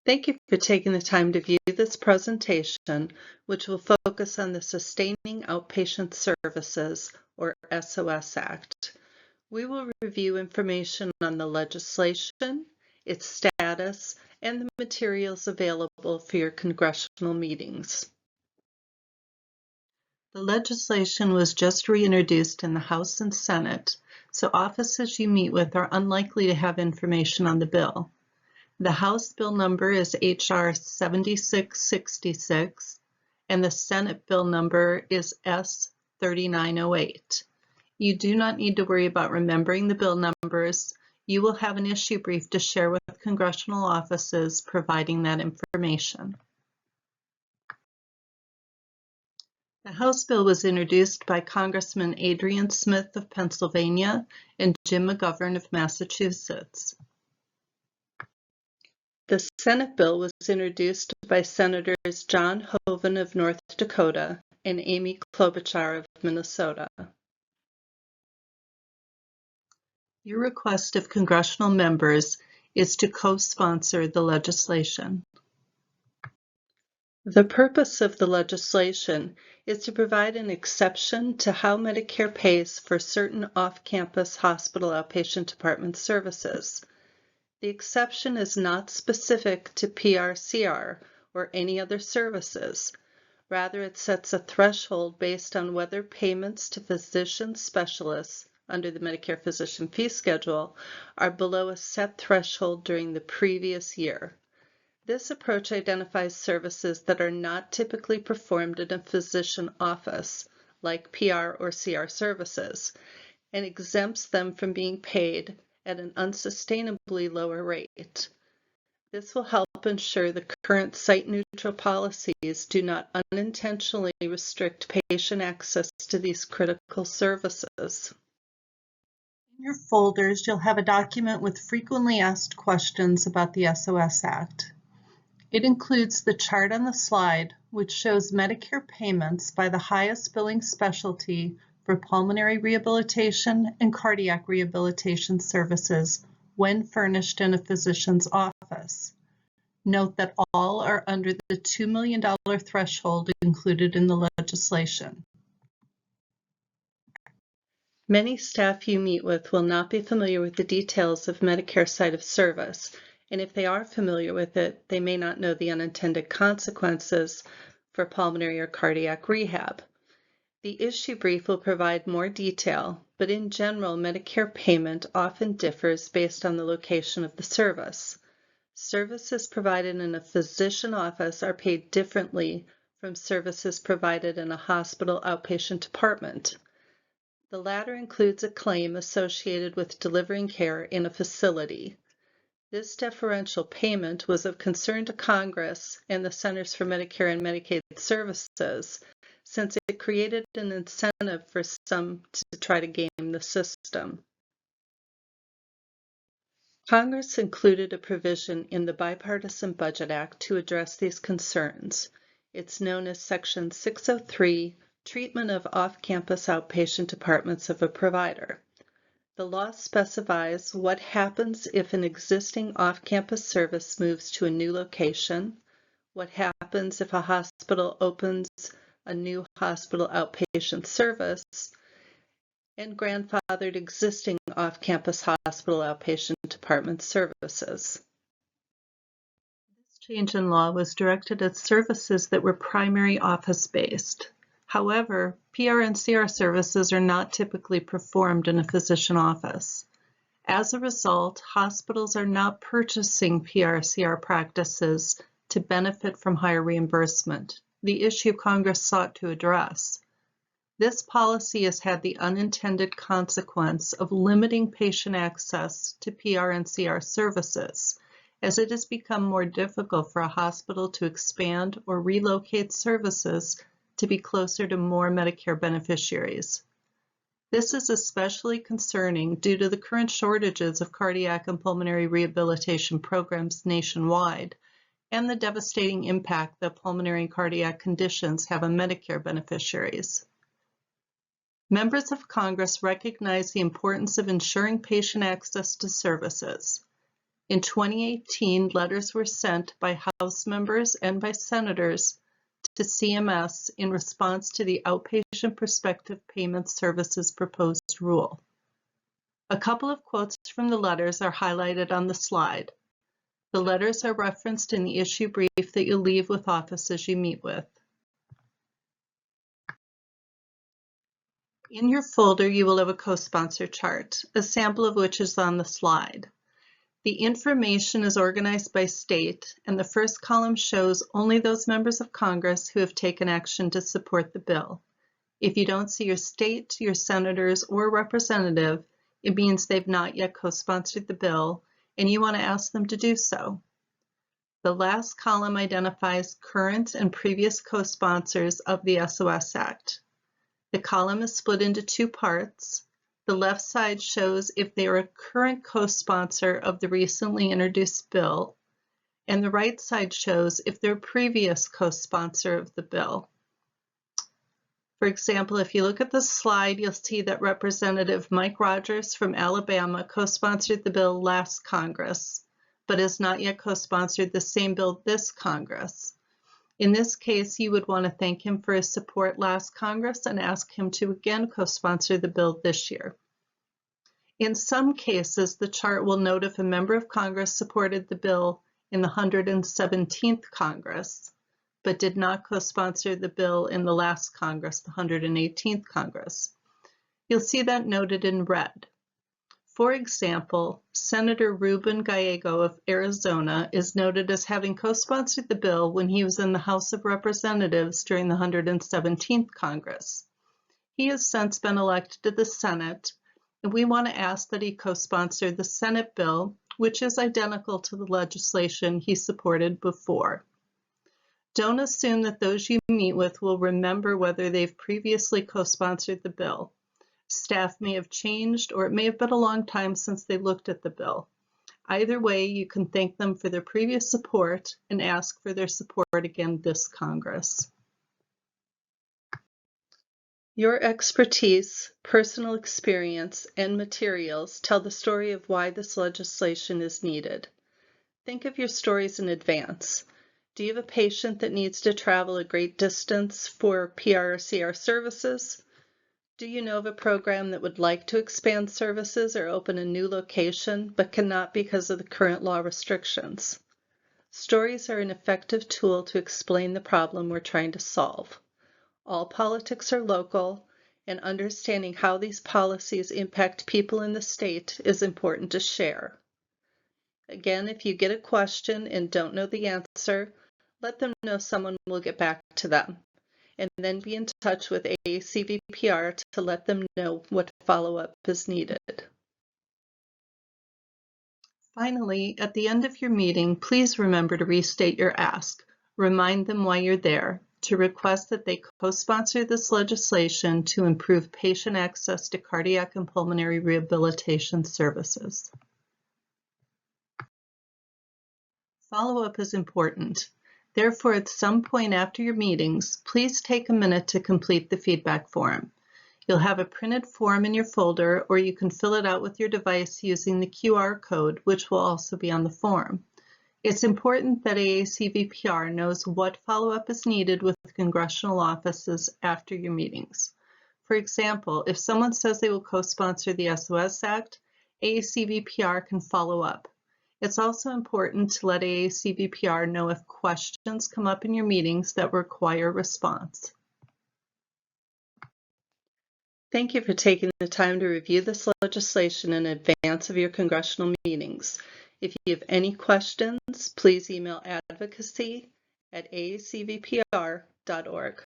Thank you for taking the time to view this presentation, which will focus on the Sustaining Outpatient Services, or SOS Act. We will review information on the legislation, its status, and the materials available for your congressional meetings. The legislation was just reintroduced in the House and Senate, so offices you meet with are unlikely to have information on the bill. The House bill number is H.R. 7666, and the Senate bill number is S. 3908. You do not need to worry about remembering the bill numbers. You will have an issue brief to share with congressional offices providing that information. The House bill was introduced by Congressman Adrian Smith of Pennsylvania and Jim McGovern of Massachusetts. The Senate bill was introduced by Senators John Hoeven of North Dakota and Amy Klobuchar of Minnesota. Your request of congressional members is to co-sponsor the legislation. The purpose of the legislation is to provide an exception to how Medicare pays for certain off-campus hospital outpatient department services. The exception is not specific to PRCR or any other services. Rather, it sets a threshold based on whether payments to physician specialists under the Medicare Physician Fee Schedule are below a set threshold during the previous year. This approach identifies services that are not typically performed in a physician office, like PR or CR services, and exempts them from being paid at an unsustainably lower rate. This will help ensure the current site-neutral policies do not unintentionally restrict patient access to these critical services. In your folders, you'll have a document with frequently asked questions about the SOS Act. It includes the chart on the slide, which shows Medicare payments by the highest billing specialty for pulmonary rehabilitation and cardiac rehabilitation services when furnished in a physician's office. Note that all are under the $2 million threshold included in the legislation. Many staff you meet with will not be familiar with the details of Medicare site of service, and if they are familiar with it, they may not know the unintended consequences for pulmonary or cardiac rehab. The issue brief will provide more detail, but in general, Medicare payment often differs based on the location of the service. Services provided in a physician office are paid differently from services provided in a hospital outpatient department. The latter includes a claim associated with delivering care in a facility. This differential payment was of concern to Congress and the Centers for Medicare and Medicaid Services, since it created an incentive for some to try to game the system. Congress included a provision in the Bipartisan Budget Act to address these concerns. It's known as Section 603, Treatment of Off-Campus Outpatient Departments of a Provider. The law specifies what happens if an existing off-campus service moves to a new location, what happens if a hospital opens a new hospital outpatient service, and grandfathered existing off-campus hospital outpatient department services. This change in law was directed at services that were primary office-based. However, PR and CR services are not typically performed in a physician office. As a result, hospitals are not purchasing PR/CR practices to benefit from higher reimbursement, the issue Congress sought to address. This policy has had the unintended consequence of limiting patient access to PR and CR services, as it has become more difficult for a hospital to expand or relocate services to be closer to more Medicare beneficiaries. This is especially concerning due to the current shortages of cardiac and pulmonary rehabilitation programs nationwide and the devastating impact that pulmonary and cardiac conditions have on Medicare beneficiaries. Members of Congress recognize the importance of ensuring patient access to services. In 2018, letters were sent by House members and by senators to CMS in response to the Outpatient Prospective Payment Services proposed rule. A couple of quotes from the letters are highlighted on the slide. The letters are referenced in the issue brief that you'll leave with offices you meet with. In your folder, you will have a co-sponsor chart, a sample of which is on the slide. The information is organized by state, and the first column shows only those members of Congress who have taken action to support the bill. If you don't see your state, your senators, or representative, it means they've not yet co-sponsored the bill, and you want to ask them to do so. The last column identifies current and previous co-sponsors of the SOS Act. The column is split into two parts. The left side shows if they are a current co-sponsor of the recently introduced bill, and the right side shows if they're a previous co-sponsor of the bill. For example, if you look at the slide, you'll see that Representative Mike Rogers from Alabama co-sponsored the bill last Congress, but has not yet co-sponsored the same bill this Congress. In this case, you would want to thank him for his support last Congress and ask him to again co-sponsor the bill this year. In some cases, the chart will note if a member of Congress supported the bill in the 117th Congress, but did not co-sponsor the bill in the last Congress, the 118th Congress. You'll see that noted in red. For example, Senator Ruben Gallego of Arizona is noted as having co-sponsored the bill when he was in the House of Representatives during the 117th Congress. He has since been elected to the Senate, and we want to ask that he co-sponsor the Senate bill, which is identical to the legislation he supported before. Don't assume that those you meet with will remember whether they've previously co-sponsored the bill. Staff may have changed, or it may have been a long time since they looked at the bill. Either way, you can thank them for their previous support and ask for their support again this Congress. Your expertise, personal experience, and materials tell the story of why this legislation is needed. Think of your stories in advance. Do you have a patient that needs to travel a great distance for PR or CR services? Do you know of a program that would like to expand services or open a new location, but cannot because of the current law restrictions? Stories are an effective tool to explain the problem we're trying to solve. All politics are local, and understanding how these policies impact people in the state is important to share. Again, if you get a question and don't know the answer, let them know someone will get back to them, and then be in touch with AACVPR to let them know what follow-up is needed. Finally, at the end of your meeting, please remember to restate your ask. Remind them why you're there, to request that they co-sponsor this legislation to improve patient access to cardiac and pulmonary rehabilitation services. Follow-up is important. Therefore, at some point after your meetings, please take a minute to complete the feedback form. You'll have a printed form in your folder, or you can fill it out with your device using the QR code, which will also be on the form. It's important that AACVPR knows what follow-up is needed with congressional offices after your meetings. For example, if someone says they will co-sponsor the SOS Act, AACVPR can follow up. It's also important to let AACVPR know if questions come up in your meetings that require response. Thank you for taking the time to review this legislation in advance of your congressional meetings. If you have any questions, please email advocacy@aacvpr.org.